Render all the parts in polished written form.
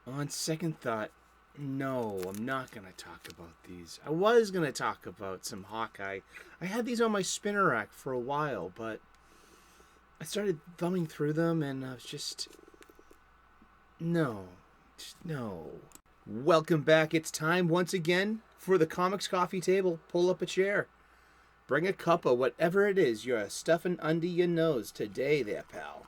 On second thought, no, I'm not going to talk about these. I was going to talk about some Hawkeye. I had these on my spinner rack for a while, but I started thumbing through them and I was just... No. Welcome back. It's time once again for the Comics Coffee Table. Pull up a chair. Bring a cuppa, whatever it is you're stuffing under your nose today there, pal.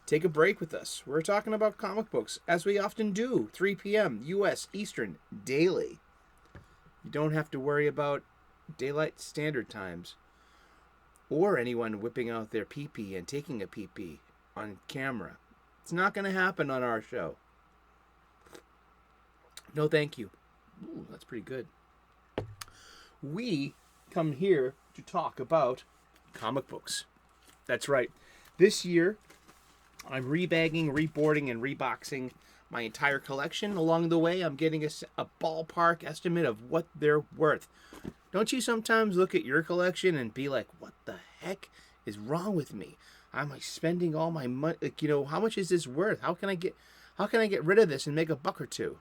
Take a break with us. We're talking about comic books, as we often do, 3 p.m. U.S. Eastern, daily. You don't have to worry about daylight standard times or anyone whipping out their pee-pee and taking a pee-pee on camera. It's not going to happen on our show. No, thank you. Ooh, that's pretty good. We come here to talk about comic books. That's right. This year, I'm rebagging, reboarding, and reboxing my entire collection. Along the way, I'm getting a ballpark estimate of what they're worth. Don't you sometimes look at your collection and be like, what the heck is wrong with me? Am I spending all my money? Like, how much is this worth? How can I get rid of this and make a buck or two?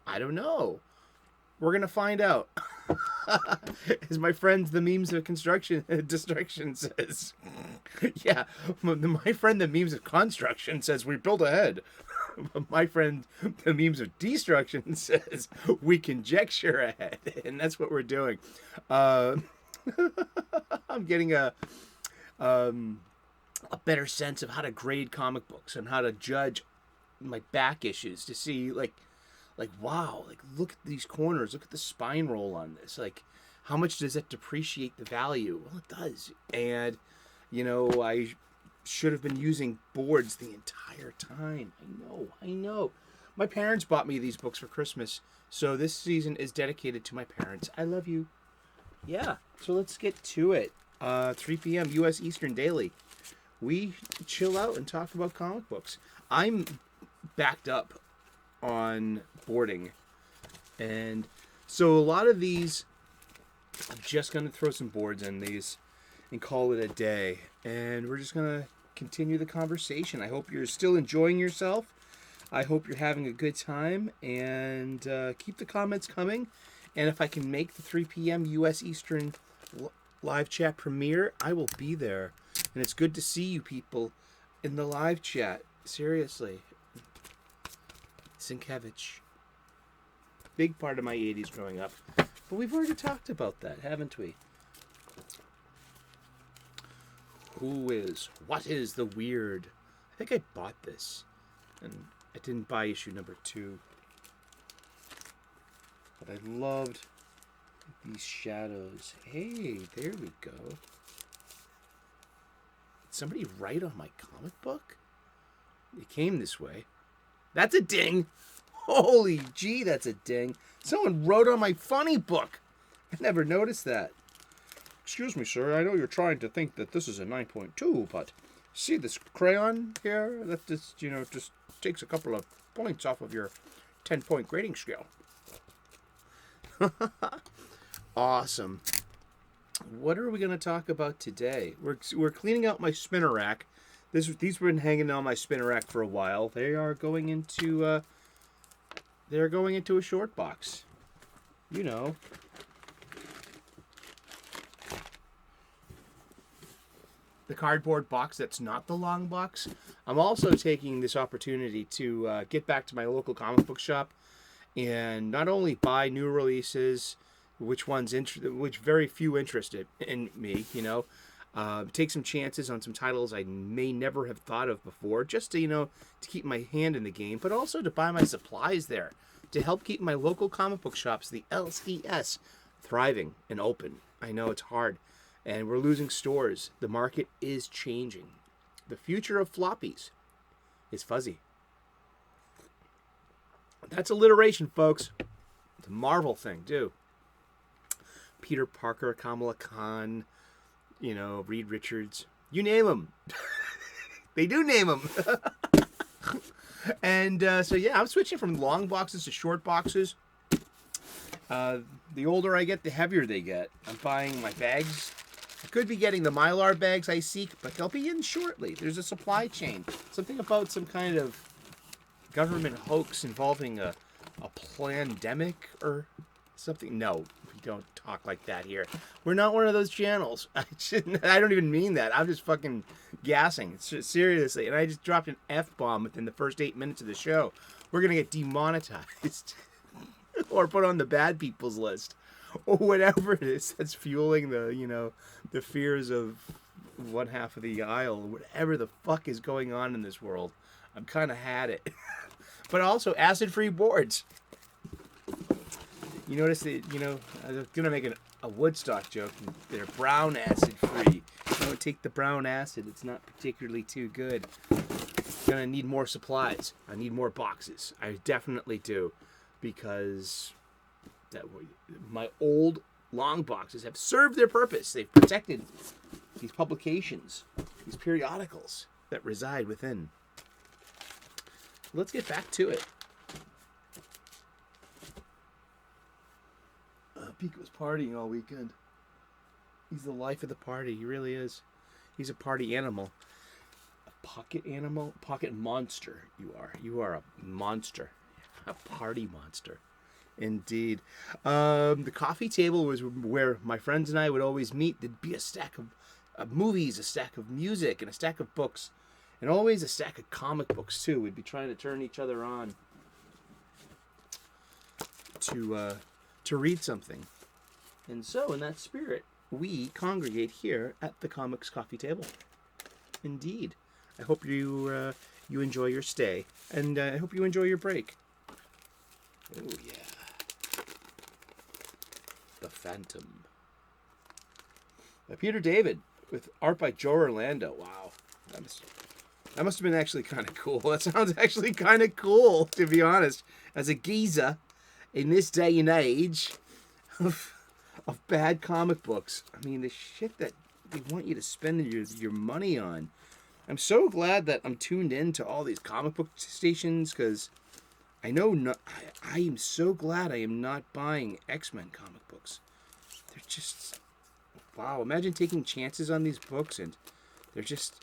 I don't know. We're going to find out. As my friend, the memes of destruction says. Yeah, my friend, the memes of construction says, we build ahead. My friend, the memes of destruction says, we conjecture ahead. And that's what we're doing. I'm getting a better sense of how to grade comic books and how to judge my back issues to see, wow, look at these corners, look at the spine roll on this. How much does that depreciate the value? Well, it does. And, I should have been using boards the entire time. I know. My parents bought me these books for Christmas, so this season is dedicated to my parents. I love you. Yeah, so let's get to it. 3 p.m. U.S. Eastern daily. We chill out and talk about comic books. I'm backed up on boarding, and so a lot of these I'm just going to throw some boards in these and call it a day, and we're just going to continue the conversation. I hope you're still enjoying yourself. I hope you're having a good time, and keep the comments coming. And if I can make the 3 p.m. U.S. Eastern live chat premiere, I will be there. And it's good to see you people in the live chat. Seriously. Sienkiewicz. Big part of my 80s growing up. But we've already talked about that, haven't we? What is the weird? I think I bought this. And I didn't buy issue number 2. But I loved these shadows. Hey, there we go. Did somebody write on my comic book? It came this way. That's a ding. Holy gee, that's a ding. Someone wrote on my funny book. I never noticed that. Excuse me, sir. I know you're trying to think that this is a 9.2, but see this crayon here? That just takes a couple of points off of your 10-point grading scale. Awesome. What are we going to talk about today? We're cleaning out my spinner rack. These have been hanging on my spinner rack for a while. They are going into a short box. The cardboard box that's not the long box. I'm also taking this opportunity to get back to my local comic book shop and not only buy new releases, which very few interested in me, take some chances on some titles I may never have thought of before, just to keep my hand in the game, but also to buy my supplies there to help keep my local comic book shops, the LCS, thriving and open. I know it's hard, and we're losing stores. The market is changing. The future of floppies is fuzzy. That's alliteration, folks. It's a Marvel thing, too. Peter Parker, Kamala Khan, Reed Richards. You name them. They do name them. And so, yeah, I'm switching from long boxes to short boxes. The older I get, the heavier they get. I'm buying my bags. I could be getting the Mylar bags I seek, but they'll be in shortly. There's a supply chain. Something about some kind of government hoax involving a pandemic or something. No, we don't talk like that here. We're not one of those channels. I don't even mean that. I'm just fucking gassing. Seriously. And I just dropped an F-bomb within the first 8 minutes of the show. We're going to get demonetized or put on the bad people's list or whatever it is that's fueling the fears of one half of the aisle, whatever the fuck is going on in this world. I've kind of had it. But also acid-free boards. You notice that, I was going to make a Woodstock joke. They're brown acid-free. Don't take the brown acid. It's not particularly too good. Going to need more supplies. I need more boxes. I definitely do. Because my old long boxes have served their purpose. They've protected these publications, these periodicals that reside within. Let's get back to it. Pico's partying all weekend. He's the life of the party. He really is. He's a party animal. A pocket animal? Pocket monster, you are. You are a monster. A party monster. Indeed. The coffee table was where my friends and I would always meet. There'd be a stack of movies, a stack of music, and a stack of books. And always a stack of comic books, too. We'd be trying to turn each other on to read something. And so, in that spirit, we congregate here at the Comics Coffee Table. Indeed. I hope you enjoy your stay. And I hope you enjoy your break. Oh, yeah. The Phantom. By Peter David, with art by Joe Orlando. Wow. That must have been actually kind of cool. That sounds actually kind of cool, to be honest. As a geezer, in this day and age of bad comic books. I mean, the shit that they want you to spend your money on. I'm so glad that I'm tuned in to all these comic book stations, because I know I am so glad I am not buying X-Men comic books. They're just... Wow, imagine taking chances on these books, and they're just...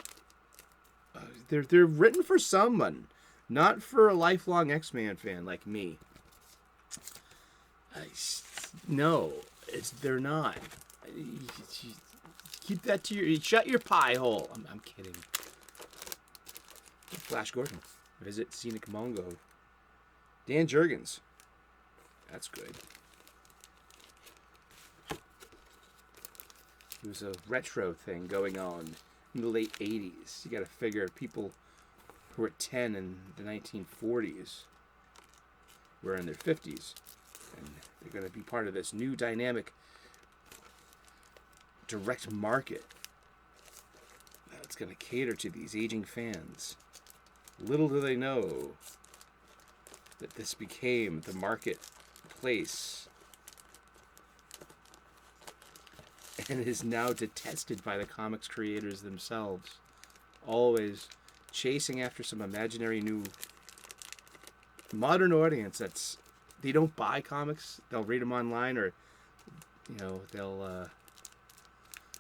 They're written for someone, not for a lifelong X-Men fan like me. No, they're not. Keep that to your... Shut your pie hole. I'm kidding. Flash Gordon. Visit Scenic Mongo. Dan Jurgens. That's good. There was a retro thing going on in the late 80s. You got to figure people who were 10 in the 1940s were in their 50s. And they're going to be part of this new dynamic direct market that's going to cater to these aging fans. Little do they know that this became the marketplace and is now detested by the comics creators themselves, always chasing after some imaginary new modern audience that's... They don't buy comics. They'll read them online, or they'll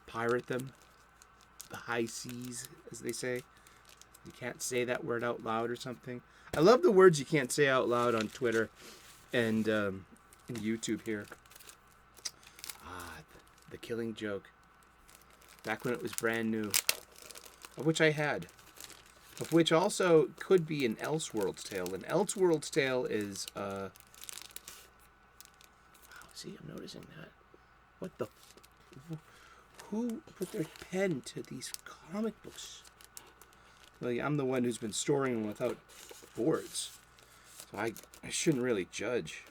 pirate them. The high seas, as they say. You can't say that word out loud or something. I love the words you can't say out loud on Twitter and YouTube here. The Killing Joke. Back when it was brand new. Of which I had. Of which also could be an Elseworlds Tale. An Elseworlds Tale is... Wow, see, I'm noticing that. What the... Who put their pen to these comic books? Well, yeah, I'm the one who's been storing them without boards. So I shouldn't really judge.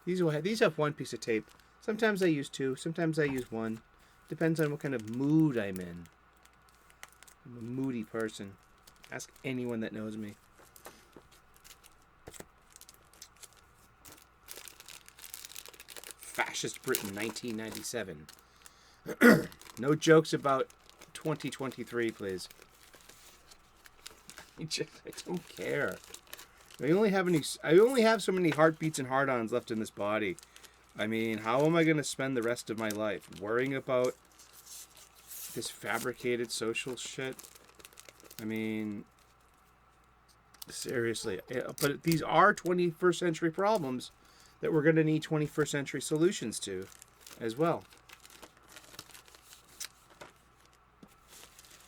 These have one piece of tape. Sometimes I use two. Sometimes I use one. Depends on what kind of mood I'm in. I'm a moody person. Ask anyone that knows me. Fascist Britain, 1997. No jokes about 2023, please. I don't care. I only have so many heartbeats and hard-ons left in this body. I mean, how am I going to spend the rest of my life? Worrying about this fabricated social shit? I mean, Seriously. But these are 21st century problems that we're going to need 21st century solutions to as well.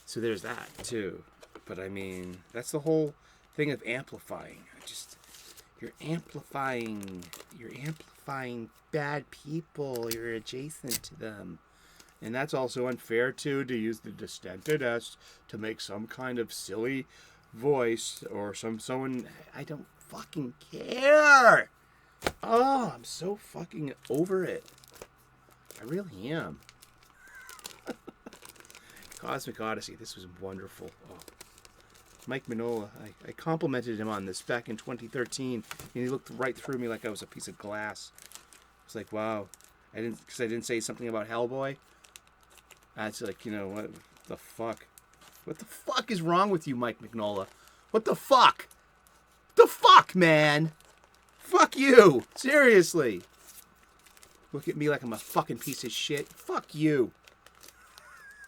So there's that too. But I mean, that's the whole thing of amplifying. You're amplifying bad people. You're adjacent to them. And that's also unfair too, to use the distended S to make some kind of silly voice or someone. I don't fucking care. Oh, I'm so fucking over it. I really am. Cosmic Odyssey. This was wonderful. Oh. Mike Mignola. I complimented him on this back in 2013, and he looked right through me like I was a piece of glass. It's like, wow. Because I didn't say something about Hellboy. That's like, what the fuck? What the fuck is wrong with you, Mike Mignola? What the fuck? The fuck, man? Fuck you. Seriously. Look at me like I'm a fucking piece of shit. Fuck you.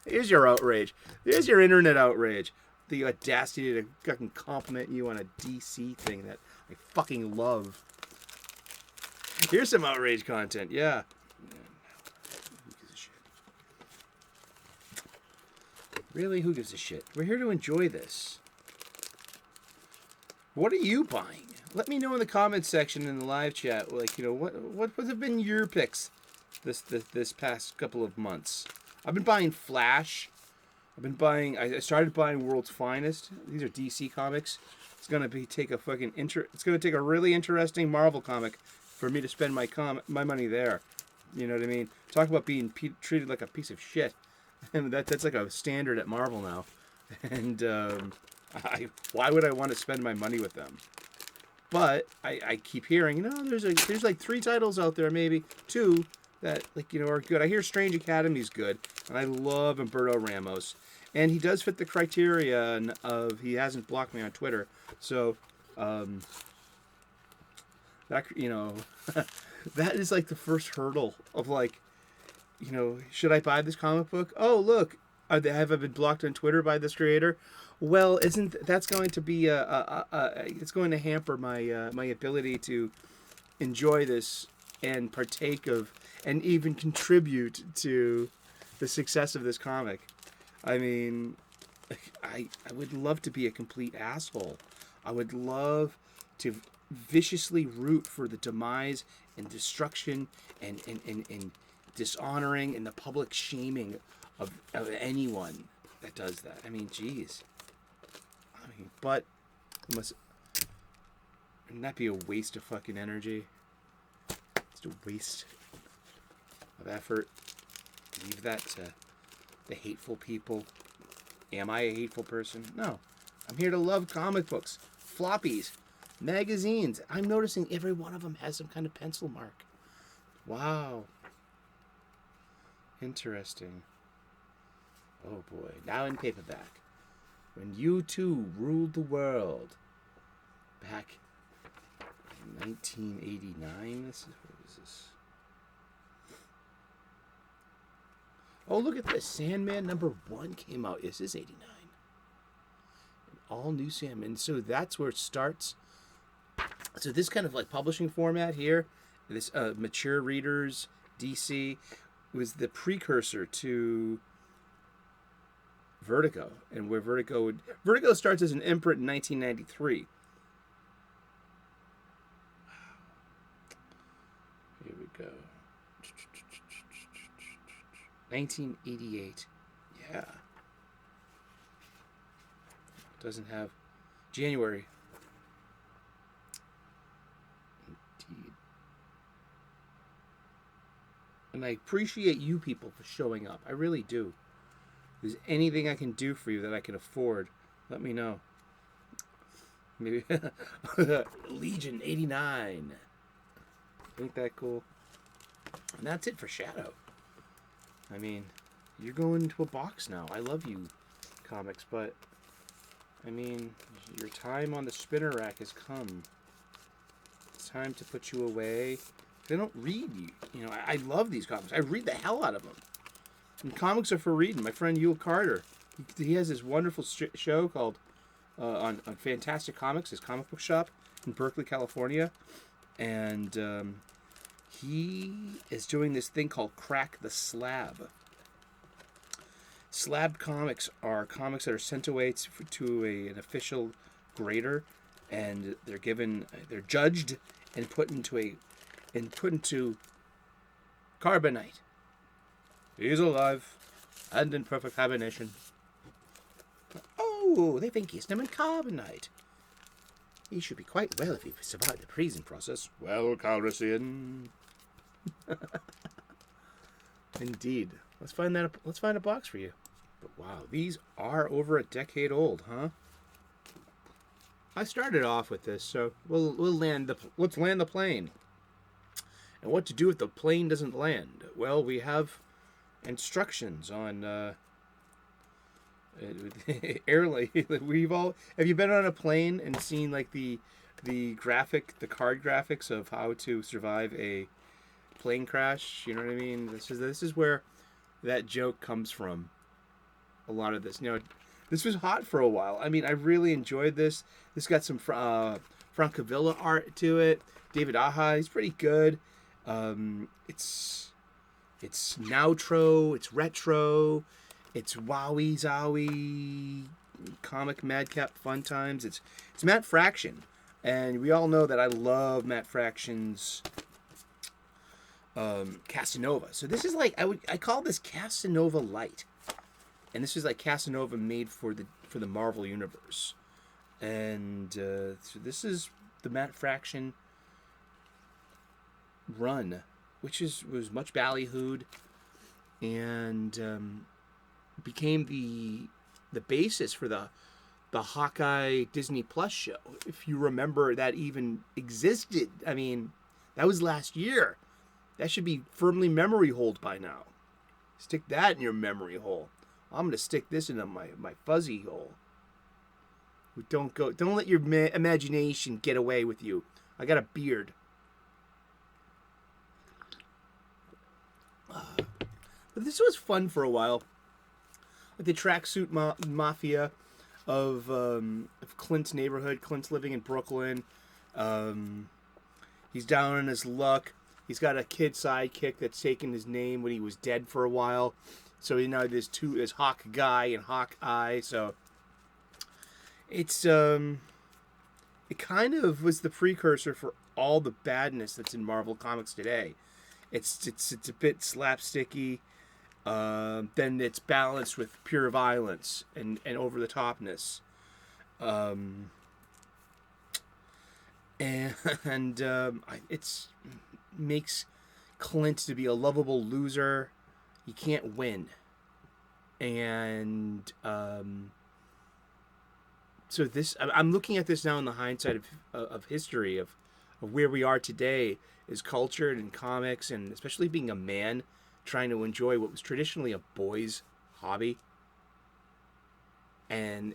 Here's your outrage. There's your internet outrage. The audacity to fucking compliment you on a DC thing that I fucking love. Here's some outrage content. Yeah. Who gives a shit? Really? Who gives a shit? We're here to enjoy this. What are you buying? Let me know in the comments section in the live chat. Like, what have been your picks this past couple of months? I've been buying Flash. I started buying World's Finest. These are DC comics. It's gonna take a really interesting Marvel comic for me to spend my money there. You know what I mean? Talk about being treated like a piece of shit. And that's like a standard at Marvel now. And why would I want to spend my money with them? But I keep hearing, there's like 3 titles out there, maybe 2 that are good. I hear Strange Academy's good, and I love Umberto Ramos, and he does fit the criterion of he hasn't blocked me on Twitter. So that that is like the first hurdle of should I buy this comic book? Oh, look, have I been blocked on Twitter by this creator? Well, that's going to be it's going to hamper my ability to enjoy this and partake of and even contribute to the success of this comic. I mean, I would love to be a complete asshole. I would love to viciously root for the demise and destruction and dishonoring and the public shaming of anyone that does that. I mean, geez. But wouldn't that be a waste of fucking energy? It's a waste of effort. Leave that to the hateful people. Am I a hateful person? No. I'm here to love comic books, floppies, magazines. I'm noticing every one of them has some kind of pencil mark. Wow. Interesting. Oh boy. Now in paperback. When You Two Ruled the World. Back in 1989. What is this? Oh, look at this. Sandman #1 came out. This is 89. An all new Sandman. So that's where it starts. So this kind of like publishing format here, this mature readers, DC, was the precursor to Vertigo, and where Vertigo starts as an imprint in 1993. Here we go. 1988. Yeah. Doesn't have January. Indeed. And I appreciate you people for showing up. I really do. If there's anything I can do for you that I can afford, let me know. Maybe Legion 89. Ain't that cool? And that's it for Shadow. I mean, you're going into a box now. I love you, comics, but I mean, your time on the spinner rack has come. It's time to put you away. They don't read you. I love these comics. I read the hell out of them. And comics are for reading. My friend Yul Carter, he has this wonderful show called on Fantastic Comics, his comic book shop in Berkeley, California, and he is doing this thing called Crack the Slab. Slab comics are comics that are sent away to an official grader, and they're judged and put into carbonite. He's alive and in perfect hibernation. Oh, they think he's in carbonite. He should be quite well if he survived the freezing process. Well, Calrissian. Indeed. Let's find a box for you. But wow, these are over a decade old, huh? I started off with this, so let's land the plane. And what to do if the plane doesn't land? Well, we have instructions on airline. Have you been on a plane and seen like the card graphics of how to survive a plane crash? You know what I mean? This is where that joke comes from. A lot of this, this was hot for a while. I mean, I really enjoyed this. This got some Francavilla art to it. David Aja, he's pretty good. It's Nowtro, it's retro, it's wowie zowie, comic madcap fun times. It's Matt Fraction, and we all know that I love Matt Fraction's Casanova. So this is like I call this Casanova Light. And this is like Casanova made for the Marvel Universe. And so this is the Matt Fraction run, which was much ballyhooed and became the basis for the Hawkeye Disney Plus show. If you remember that even existed. I mean, that was last year. That should be firmly memory hold by now. Stick that in your memory hole. I'm going to stick this into my fuzzy hole. Don't let your imagination get away with you. I got a beard. But this was fun for a while. Like the tracksuit mafia of Clint's neighborhood. Clint's living in Brooklyn. He's down on his luck. He's got a kid sidekick that's taken his name when he was dead for a while. So there's Hawk Guy and Hawk Eye. So it's it kind of was the precursor for all the badness that's in Marvel Comics today. It's a bit slapsticky. Then it's balanced with pure violence and over the topness. It's makes Clint to be a lovable loser. You can't win. And so I'm looking at this now in the hindsight of history of where we are today is cultured in comics, and especially being a man trying to enjoy what was traditionally a boy's hobby. And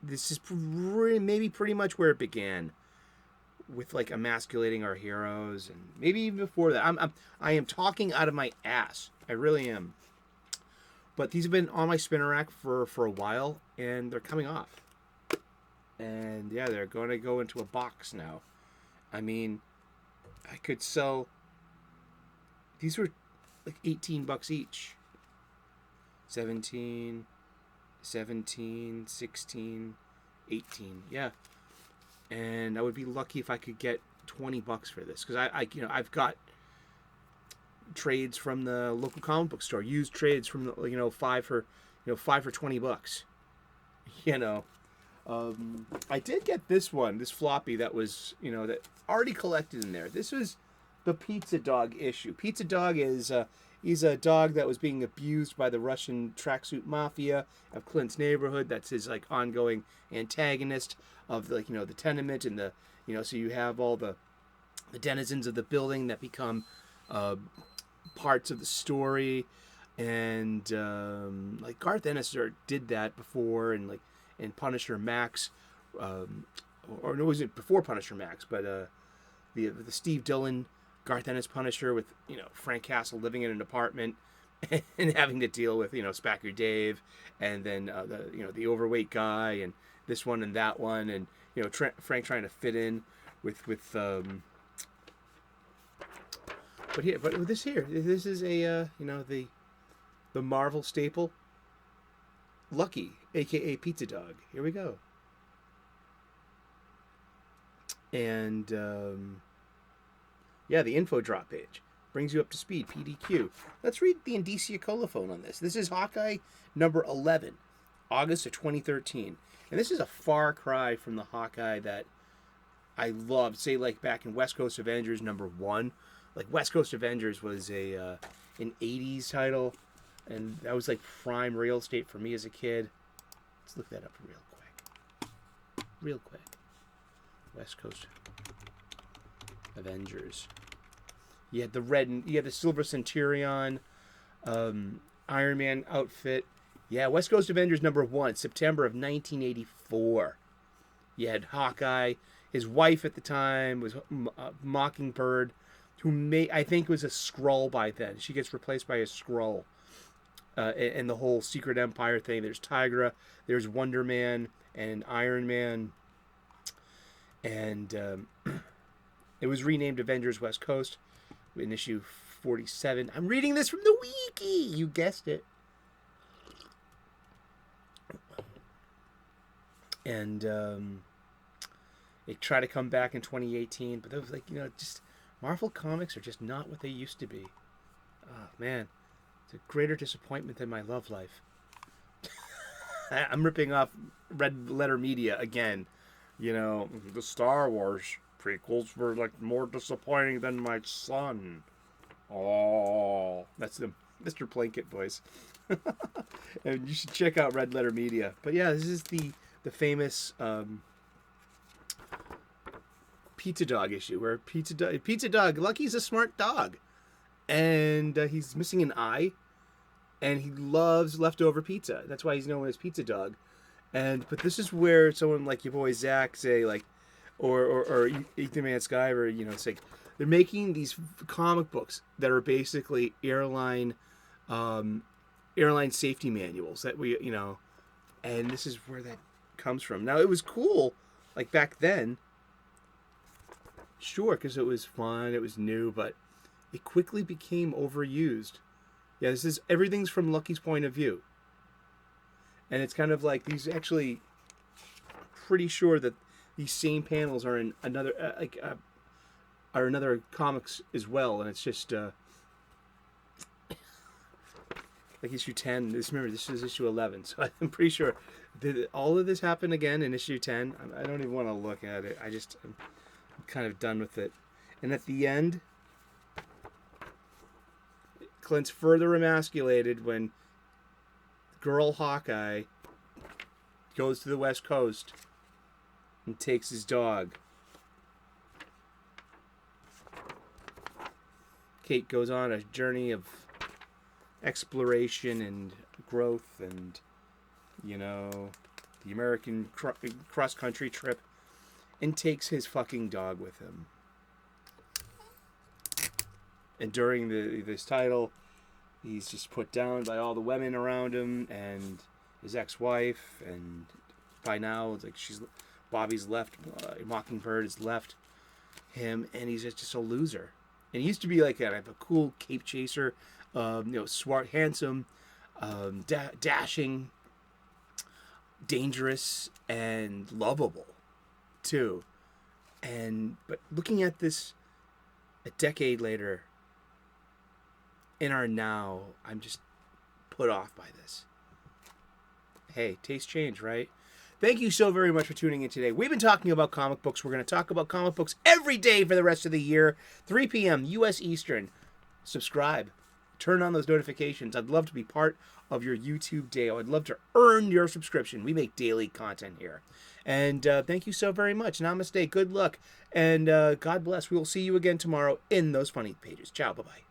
this is maybe pretty much where it began, with like emasculating our heroes, and maybe even before that. I am talking out of my ass. I really am. But these have been on my spinner rack for a while, and they're coming off. And yeah, they're going to go into a box now. I mean, I could sell. These were like $18 each. 17, 16, 18. Yeah. And I would be lucky if I could get $20 for this, because I've got trades from the local comic book store, used trades from the, five for $20. I did get this floppy that was that already collected in there. This was the Pizza Dog issue. Pizza Dog is he's a dog that was being abused by the Russian tracksuit mafia of Clint's neighborhood. That's his like ongoing antagonist of the tenement, and so you have all the denizens of the building that become parts of the story, and like Garth Ennis did that before, and like in Punisher Max, or no, it wasn't before Punisher Max, but the Steve Dillon Garth Ennis Punisher with Frank Castle living in an apartment and having to deal with, Spacker Dave, and then the overweight guy, and this one and that one, and Frank trying to fit in with but this is a the Marvel staple, Lucky, aka Pizza Dog. Here we go. And the info drop page brings you up to speed. PDQ. Let's read the indicia colophon on this. This is Hawkeye number 11, August of 2013, and this is a far cry from the Hawkeye that I loved. Say like back in West Coast Avengers number 1. Like West Coast Avengers was an 80s title, and that was like prime real estate for me as a kid. Let's look that up real quick. West Coast Avengers. You had the Silver Centurion, Iron Man outfit. Yeah, West Coast Avengers number 1, September of 1984. You had Hawkeye. His wife at the time was Mockingbird, who I think was a Skrull by then. She gets replaced by a Skrull. And the whole Secret Empire thing. There's Tigra, there's Wonder Man, and Iron Man. And it was renamed Avengers West Coast in issue 47. I'm reading this from the wiki. You guessed it. And they try to come back in 2018, but that was like, just Marvel Comics are just not what they used to be. Oh, man. It's a greater disappointment than my love life. I'm ripping off Red Letter Media again. The Star Wars prequels were like more disappointing than my son. Oh, that's the Mr. Blanket voice. And you should check out Red Letter Media. But yeah, this is the famous Pizza Dog issue where Pizza Dog, Lucky's a smart dog, and he's missing an eye, and he loves leftover pizza. That's why he's known as Pizza Dog. But this is where someone like your boy Zach, say, like, or Ethan Man Skyver, it's like they're making these comic books that are basically airline safety manuals that we, and this is where that comes from. Now, it was cool, like back then, sure, because it was fun, it was new, but it quickly became overused. Yeah, everything's from Lucky's point of view. And it's kind of like these actually, pretty sure that these same panels are in another are in other comics as well, and it's just like issue 10. Remember, this is issue 11, so I'm pretty sure did all of this happen again in issue 10. I don't even want to look at it. I'm kind of done with it. And at the end, Clint's further emasculated when Girl Hawkeye goes to the West Coast and takes his dog. Kate goes on a journey of exploration and growth and, the American cross-country trip, and takes his fucking dog with him. And during this title, he's just put down by all the women around him and his ex-wife, and by now it's like Bobby's left, Mockingbird has left him, and he's just a loser. And he used to be like a cool cape chaser, smart, handsome, dashing, dangerous, and lovable too. But looking at this a decade later, in our now, I'm just put off by this. Hey, taste change, right? Thank you so very much for tuning in today. We've been talking about comic books. We're going to talk about comic books every day for the rest of the year, 3 p.m. U.S. Eastern. Subscribe. Turn on those notifications. I'd love to be part of your YouTube day. I'd love to earn your subscription. We make daily content here. And thank you so very much. Namaste. Good luck. And God bless. We will see you again tomorrow in those funny pages. Ciao. Bye-bye.